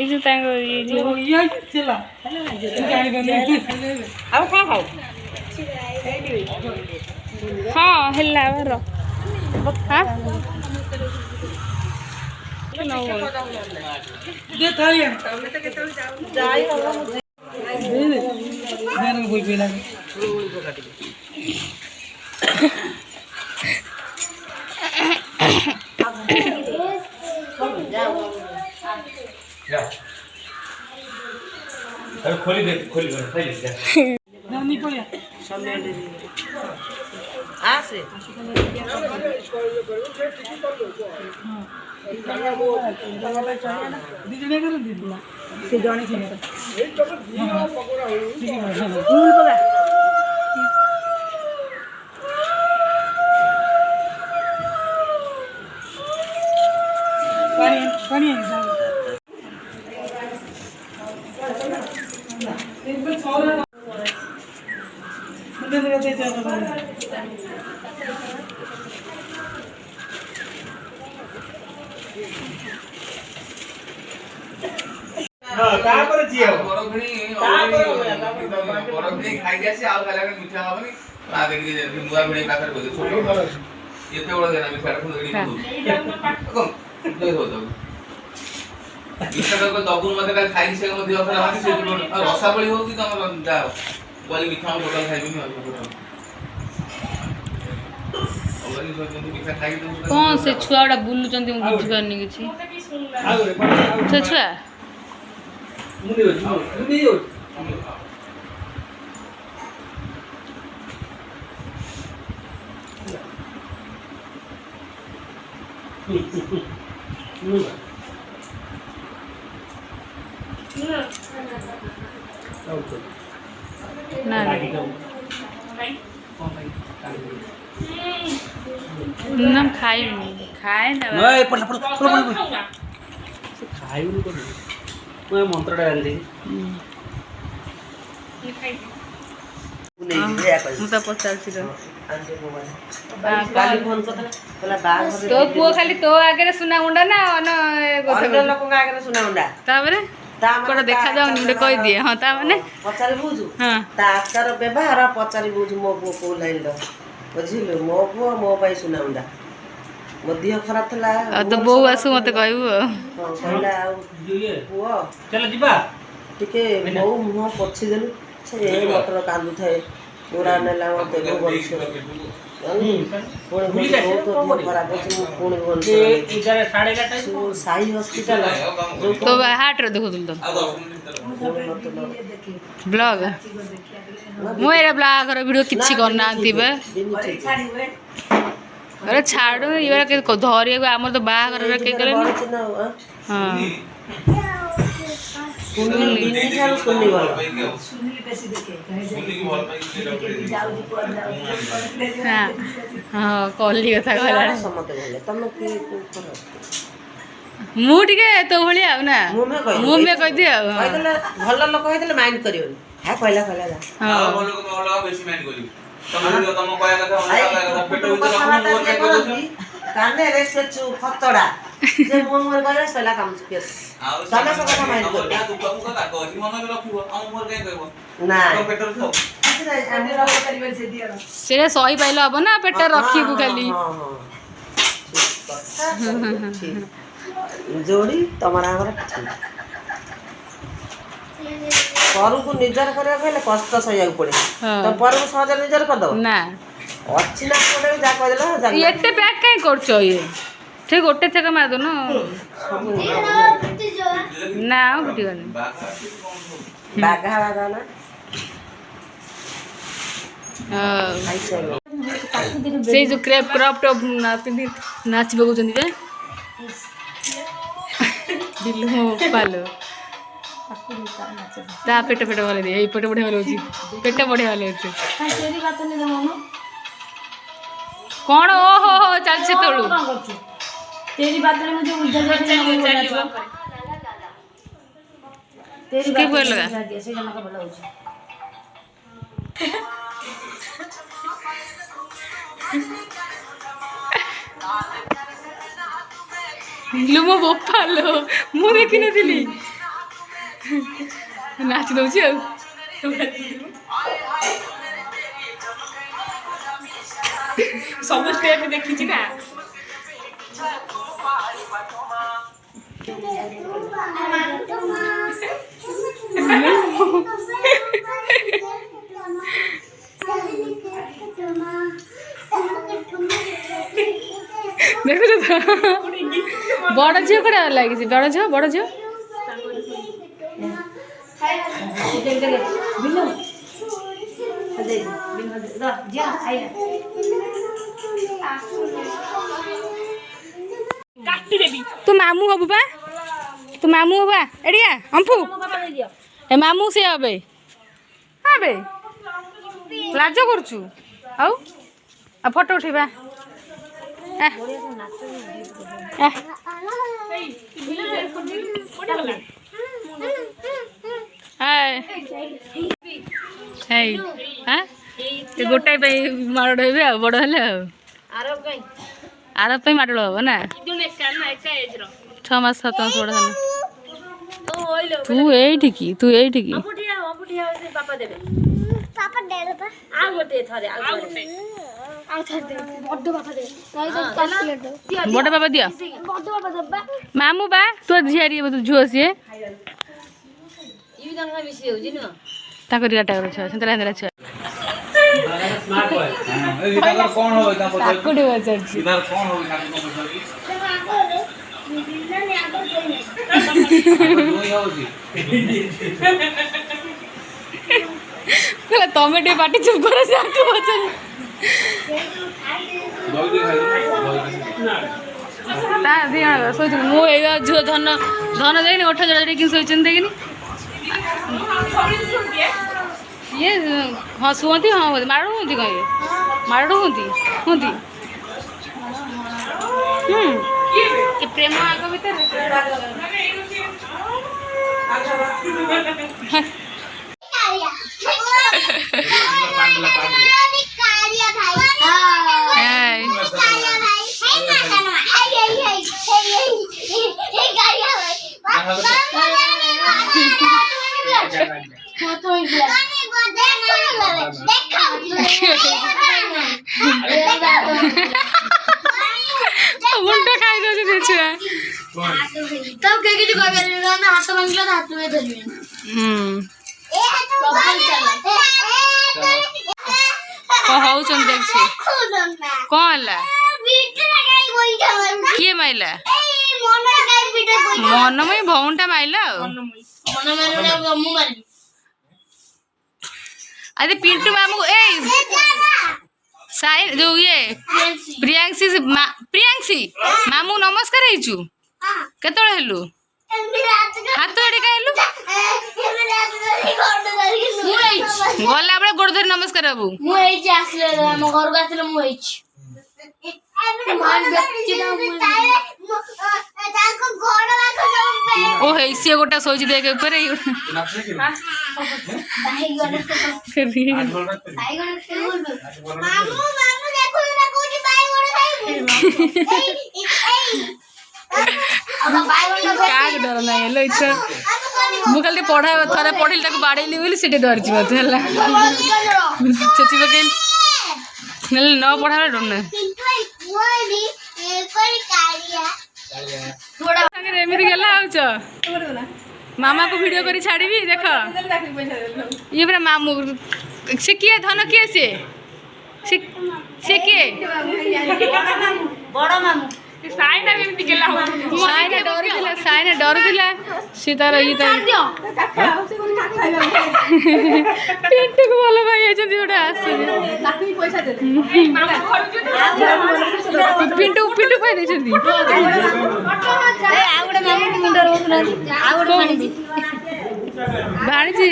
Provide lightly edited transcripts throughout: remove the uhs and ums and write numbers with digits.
जो हाँ हेला भर हाँ खोली दे नानी पड़िया आसे दिजने कर दिला से जणे छे पानी पानी तापर जिया बरखणी बरखणी खाइ गेसी आउ खाला के मिठा होबनी आ देखि जे मुआ बणी पाखर बोले छोटो एते बड़ देना मिठा रखु देनी कम दे हो दो मिठा को दबुन मते का खाइ से को दियो खरा माटी से रसा बळी हो कि तमर जाओ बोली मिठा टोटल खाइबी नि कौन से छुआ गुड़ा बुलुचंती मु बुझी पारनी किछि से छुआ ना हम खाई खाए ना ओए पड़ से खाइबु को मैं मंत्र डाल दे तो पचार तो पुओ खाली तो आगे सुना मुंडा ना लोक आगे सुना मुंडा कोड़ा देखा जाओ नी कह दिए हाँ ता माने पचारि बुझु हाँ ता आकार व्यवहार पचारि बुझु मो पुओ को लाइन लो बुझिलो मो पुओ मो पाई सुना मुंडा मो दिह खराब थला तो बो आसु मते कहबो कहला पुओ चल जिबा टिके मो मुह पछि देलु से मोटर कांदु थाए पूरा नेला मते को बोलछ पुणी बहुत खराब अछि पुणी बोल 11:30 साई हॉस्पिटल तो हाट रे देखो तो ब्लॉग मोरा ब्लॉग रो वीडियो किछि करना थिबे अरे छाड़ो इबरा के धरिया को हमर तो बाहागर रे के करे हां सुननी वाला हां हां कॉली कथा कहला समते बोले तुम की करो मु टिके तो भलिया ना मु में कह दियो कह देले भल लोक कह देले माइंड करियो हा कहला जा हां भल लोक बेसी माइंड करियो तुम कहया कथा पेट भीतर काने रे से चु खतड़ा जे मोर कहला सला काम केस सला कथा माइंड कर बाबू का को मन में रखिबो हम मोर कहीं कहबो ना तो पेटर खाओ से सही पाइलो अब ना पेट रखिबु खाली हां जोड़ी तमरा हमर परु को निजर करे पहले कष्ट सहिया पड़े तो परु सहज निजर कर दो ना अच्छी ना कोडे जा कह देला एते पैक काई करछो ये ठीक गोटे छक मार दो ना ना उठी गने बागा बागा ना से जो क्रेप क्रॉप टॉप नाच बगुचंदी बे दिलो पालो ता पेट पेट वाले दे पेट बढ़िया वाले होची पेट बढ़िया वाले होची तेरी बात नहीं दमनो कौन ओ हो चल से तोड़ू तेरी बात में मुझे उल्टा जैसे तेरी बात बोल लगा से जना का बड़ा होची ଲୁ ମୋ ବୋପା ଲୋ ମୁଁ ଦେଖିନଥିଲି ନାଚି ଦଉଛି ଆଉ ସବୁ ଷ୍ଟେପ୍ ଦେଖିଛି ନା ଦେଖୁଛ ତ ବଡ଼ ଝିଅ କୁଆଡ଼େ ଲାଗିଛି ବଡ଼ ଝିଅ ତୁ ମାମୁଁ ହବୁ ବା ଏଡ଼ିଆ ଅମ୍ଫୁ ଏ ମାମୁଁ ସେ ହବେ ହବେ ଲାଜ କରୁଛୁ ଆଉ ଫଟୋ ଉଠେଇବା ଗୋଟାଏ ପାଇଁ ମାଡ଼ ହେବେ ଆଉ ବଡ଼ ହେଲେ ଆଉ ଆରବ ପାଇଁ ମାଡ଼ ହବ ନା 6 ମାସ 7 ମାସ ବଡ଼ ହେଲେ ତୁ ଏଇଠିକି ବଡ଼ ବାବା ଦିଅ ମାମୁଁ ବା ତୋ ଝିଆରୀ ଝୁଅ ସିଏ ତାଙ୍କ ରିଆଟା ଛୁଆ ସେତେବେଳେ ଛୁଆ କାକୁଡ଼ି ପଚାରୁଛି ତମେ ଟିକେ ପାଟି ଚୁପ୍ କର ଶୋଇଥିଲି ମୁଁ ଏଇ ଝିଅ ଧନ ଦେଇନି 8 ଜଣ ଟିକେ ଶୋଇଛନ୍ତି ଦେଖିନି ଇଏ ହଁ ଶୁଅନ୍ତି ହଁ ମାଡ଼ ହୁଅନ୍ତି କଣ ଇଏ ମାଡ଼ ହୁଅନ୍ତି ପ୍ରେମ ଆଗ ଭିତରେ मुंडा खाई दो छुआ तब के जो कर ना हाथ मांगला तो हाथ में धरिए कौन होउछन देखछि कौन हला किए माइला मन में भौंटा माइला अरे पिंटू मामू ए साई जो ये प्रियांशी मामू नमस्कार हेचु केतळे हेलु हाथ एडी कहलु गला बळे गोड़ धरि नमस्कार बाबू मु हेची आसले हम घर को आसले मु हेची ओ है सी गोटा सोच दे के ऊपर डर ना इच्छा मु खाली पढ़ा थरे पढ़िल ताको बाड़ेली बोली सेटे डरछि मत हला चची पकेल नल न पढ़ा डर ना एमती गला आउच मामा को वीडियो करी छाड़बी देख ये पूरा मामू से किए धन किए से किए बड़ मामू साइना एमती गला साइना डर थिला से तार ई पेट को बोलो भाई एजंती ओडा आसे ताकि पैसा दे पिंटू पाई देछंती ए आउडा मामू के मुंडर बसना आउडा भाणीजी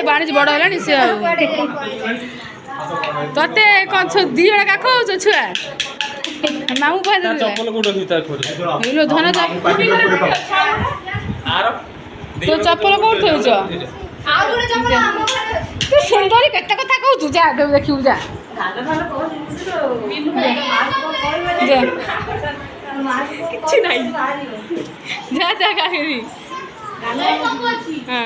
भाणीजी बड़ हलानी से तते कौन दी जणा काख होछ छुआ मामू पाई दे चप्पल कोडो भीतर खोल हेलो धन तो चप्पल कोड थइछ आउडा चप्पल तू सुंदरी केते कथा कहू जा देखिउ जा କିଛି ନାହିଁ ଯା ଯା କାହିଁକି ହଁ